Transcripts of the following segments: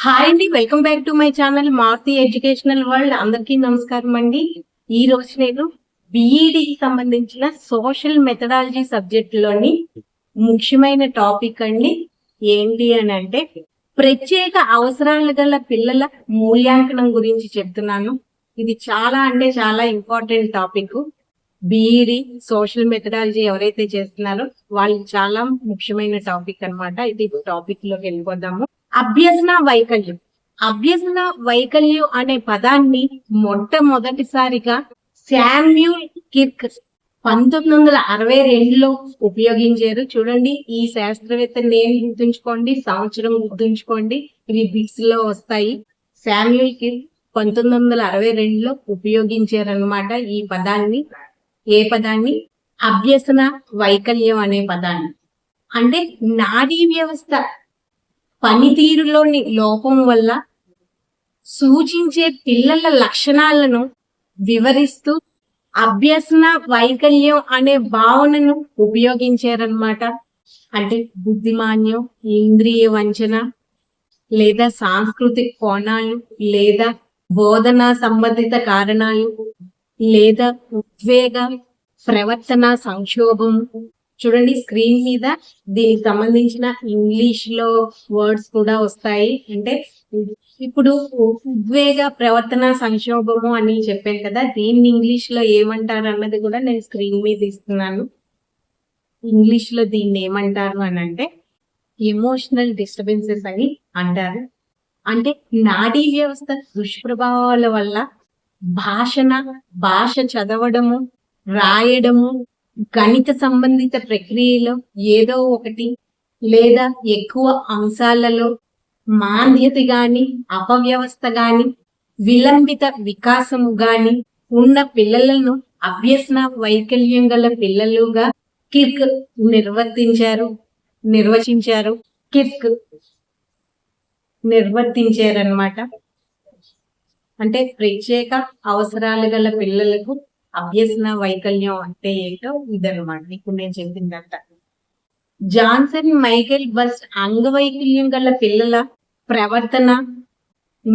Hi అండి, welcome back to my channel Maruthi educational world. అందరికీ నమస్కారం అండి. ఈ రోజు నేను బిఈడికి సంబంధించిన సోషల్ మెథడాలజీ సబ్జెక్టులోని ముఖ్యమైన టాపిక్ అండి. ఏంటి అని అంటే ప్రత్యేక అవసరాలు గల పిల్లల మూల్యాంకనం గురించి చెప్తున్నాను. ఇది చాలా అంటే చాలా important topic. BEd social methodology ఎవరైతే చేస్తున్నారో వాళ్ళు చాలా ముఖ్యమైన టాపిక్ అన్నమాట. ఇది టాపిక్ లోకి వెళ్ళిపోదాము. అభ్యసన వైకల్యం. అభ్యసన వైకల్యం అనే పదాన్ని మొట్టమొదటిసారిగా శామ్యూల్ కిర్క్ 1962లో ఉపయోగించారు. చూడండి, ఈ శాస్త్రవేత్త నేమ్ గుర్తుంచుకోండి, సంవత్సరం గుర్తుంచుకోండి, ఇవి బిట్స్ లో వస్తాయి. శామ్యూల్ కిర్క్ 1962లో ఉపయోగించారనమాట ఈ పదాన్ని. ఏ పదాన్ని? అభ్యసన వైకల్యం అనే పదాన్ని. అంటే నాడీ వ్యవస్థ పనితీరులోని లోపం వల్ల సూచించే పిల్లల లక్షణాలను వివరిస్తూ అభ్యసన వైకల్యం అనే భావనను ఉపయోగించారనమాట. అంటే బుద్ధిమాన్యం, ఇంద్రియ వంచన, లేదా సాంస్కృతిక కోణాలు, లేదా బోధనా సంబంధిత కారణాలు, లేదా ఉద్వేగ ప్రవర్తన సంక్షోభం. చూడండి, స్క్రీన్ మీద దీనికి సంబంధించిన ఇంగ్లీష్ లో వర్డ్స్ కూడా వస్తాయి. అంటే ఇప్పుడు ఉద్వేగ ప్రవర్తన సంక్షోభము అని చెప్పాను కదా, దీన్ని ఇంగ్లీష్ లో ఏమంటారు అన్నది కూడా నేను స్క్రీన్ మీద ఇస్తున్నాను. ఇంగ్లీష్ లో దీన్ని ఏమంటారు అని అంటే ఎమోషనల్ డిస్టర్బెన్సెస్ అని అంటారు. అంటే నాడీ వ్యవస్థ దుష్ప్రభావాల వల్ల భాష చదవడము, రాయడము, గణిత సంబంధిత ప్రక్రియలో ఏదో ఒకటి లేదా ఎక్కువ అంశాలలో మాంద్యత గాని, అపవ్యవస్థ గాని, విలంబిత వికాసము గాని ఉన్న పిల్లలను అభ్యసన వైకల్యం గల పిల్లలుగా కిర్క్ నిర్వర్తించారన్నమాట. అంటే ప్రత్యేక అవసరాలు గల పిల్లలకు అభ్యసన వైకల్యం అంటే ఏంటో ఇదన్నమాట ఇప్పుడు నేను చెప్పిందంట. జాన్సన్ మైకేల్ బస్ట్ అంగవైకల్యం గల పిల్లల ప్రవర్తన,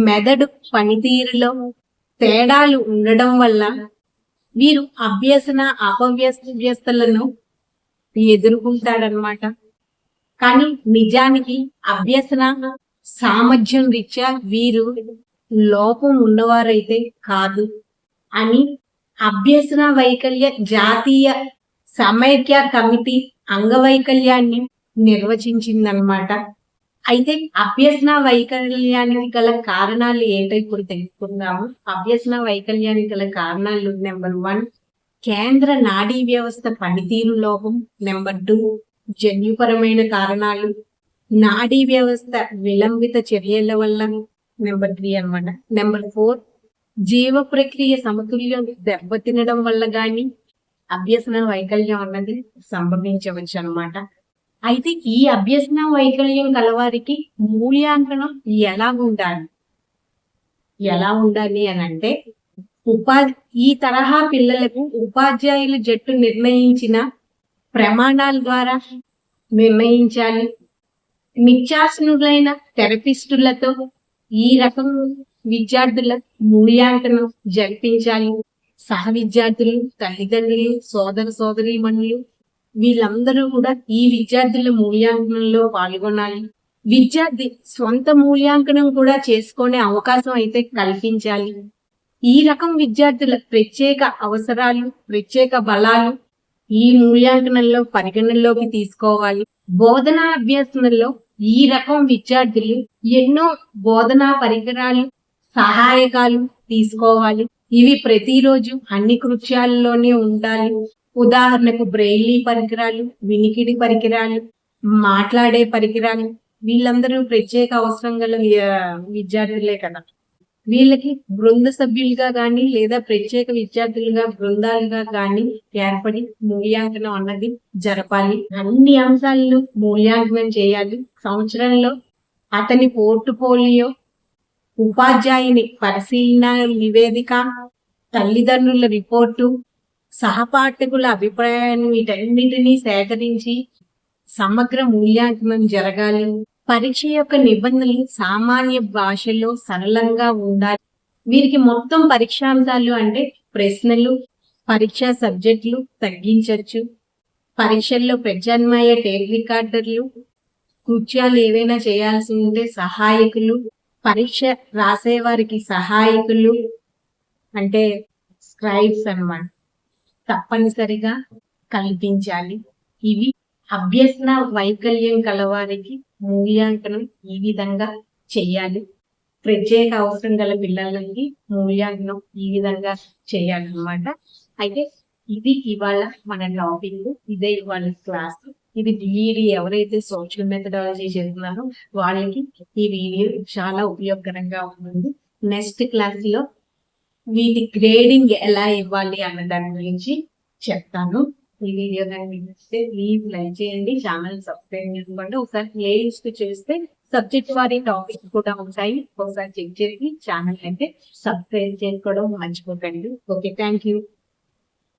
మెదడు పనితీరులో తేడాలు ఉండడం వల్ల వీరు అభ్యసన అపవ్యస్తలను ఎదుర్కొంటారనమాట. కానీ నిజానికి అభ్యసన సామర్థ్యం రీత్యా వీరు లోపం ఉన్నవారైతే కాదు అని అభ్యసన వైకల్య జాతీయ సమైక్య కమిటీ అంగవైకల్యాన్ని నిర్వచించిందనమాట. అయితే అభ్యసన వైకల్యానికి గల కారణాలు ఏంటో ఇప్పుడు తెలుసుకుందాము. అభ్యసన వైకల్యానికి గల కారణాలు: నెంబర్ 1 కేంద్ర నాడీ వ్యవస్థ పనితీరు లోపం. నెంబర్ 2 జన్యుపరమైన కారణాలు, నాడీ వ్యవస్థ విలంబిత చర్యల వల్ల. నెంబర్ 3 అన్నమాట. నెంబర్ 4 జీవ ప్రక్రియ సమతుల్యం దెబ్బతినడం వల్ల గాని అభ్యసన వైకల్యం అన్నది సంభవించవచ్చు అన్నమాట. అయితే ఈ అభ్యసన వైకల్యం కలవారికి మూల్యాంకనం ఎలా ఉండాలి అని అంటే ఈ తరహా పిల్లలకు ఉపాధ్యాయుల జట్టు నిర్ణయించిన ప్రమాణాల ద్వారా నిర్ణయించాలి. నిత్యాసనులైన థెరపిస్టులతో ఈ రకం విద్యార్థుల మూల్యాంకనం జరిపించాలి. సహ విద్యార్థులు, తల్లిదండ్రులు, సోదరీమణులు వీళ్ళందరూ కూడా ఈ విద్యార్థుల మూల్యాంకనంలో పాల్గొనాలి. విద్యార్థి స్వంత మూల్యాంకనం కూడా చేసుకునే అవకాశం అయితే కల్పించాలి. ఈ రకం విద్యార్థుల ప్రత్యేక అవసరాలు, ప్రత్యేక బలాలు ఈ మూల్యాంకనంలో పరిగణనలోకి తీసుకోవాలి. బోధనా అభ్యాసంలో ఈ రకం విద్యార్థులు ఎన్నో బోధనా పరికరాలు, సహాయకాలు తీసుకోవాలి. ఇవి ప్రతిరోజు అన్ని కృత్యాలలోనే ఉండాలి. ఉదాహరణకు బ్రెయిలీ పరికరాలు, వినికిడి పరికరాలు, మాట్లాడే పరికరాలు. వీళ్ళందరూ ప్రత్యేక అవసరం గల విద్యార్థులే కదా. వీళ్ళకి బృంద సభ్యులుగా గాని లేదా ప్రత్యేక విద్యార్థులుగా బృందాలుగా గాని ఏర్పడి మూల్యాంకనం అన్నది జరపాలి. అన్ని అంశాలను మూల్యాంకనం చేయాలి. సంవత్సరంలో అతని పోర్ట్ఫోలియో, ఉపాధ్యాయుని పరిశీలన నివేదిక, తల్లిదండ్రుల రిపోర్టు, సహపాఠకుల అభిప్రాయాన్ని వీటన్నిటినీ సేకరించి సమగ్ర మూల్యాంకనం జరగాలి. పరీక్ష యొక్క నిబంధనలు సామాన్య భాషలో సరళంగా ఉండాలి. వీరికి మొత్తం పరీక్షాంశాలు అంటే ప్రశ్నలు, పరీక్షా సబ్జెక్టులు తగ్గించవచ్చు, పరీక్షల్లో ప్రత్యామ్నాయ టేప్ రికార్డర్లు, కృత్యాలు ఏవైనా చేయాల్సి ఉంటే సహాయకులు, పరీక్ష రాసేవారికి సహాయకులు అంటే స్క్రైబ్స్ అన్నమాట తప్పనిసరిగా కల్పించాలి. ఇవి అభ్యసన వైకల్యం కలవారికి మూల్యాంకనం ఈ విధంగా చేయాలి. ప్రత్యేక అవసరం గల పిల్లలకి మూల్యాంకనం ఈ విధంగా చేయాలన్నమాట. అయితే ఇది ఇవాళ మన టాపిక్, ఇదే ఇవాళ క్లాస్. ఇది బిఈడి ఎవరైతే సోషల్ మెథడాలజీ చేస్తున్నారో వాళ్ళకి ఈ వీడియో చాలా ఉపయోగకరంగా ఉంటుంది. నెక్స్ట్ క్లాస్ లో వీటి గ్రేడింగ్ ఎలా ఇవ్వాలి అన్న దాని గురించి చెప్తాను. ఈ వీడియో కానీ మీకు నచ్చితే ప్లీజ్ లైక్ చేయండి, ఛానల్ సబ్స్క్రైబ్ చేసుకోండి. ఒకసారి ప్లే లిస్ట్ చేస్తే సబ్జెక్ట్ వారి టాపిక్ కూడా ఉంటాయి, ఒకసారి చెక్ చేసి ఛానల్ అయితే సబ్స్క్రైబ్ చేసుకోవడం మర్చిపోకండి. Okay, thank you.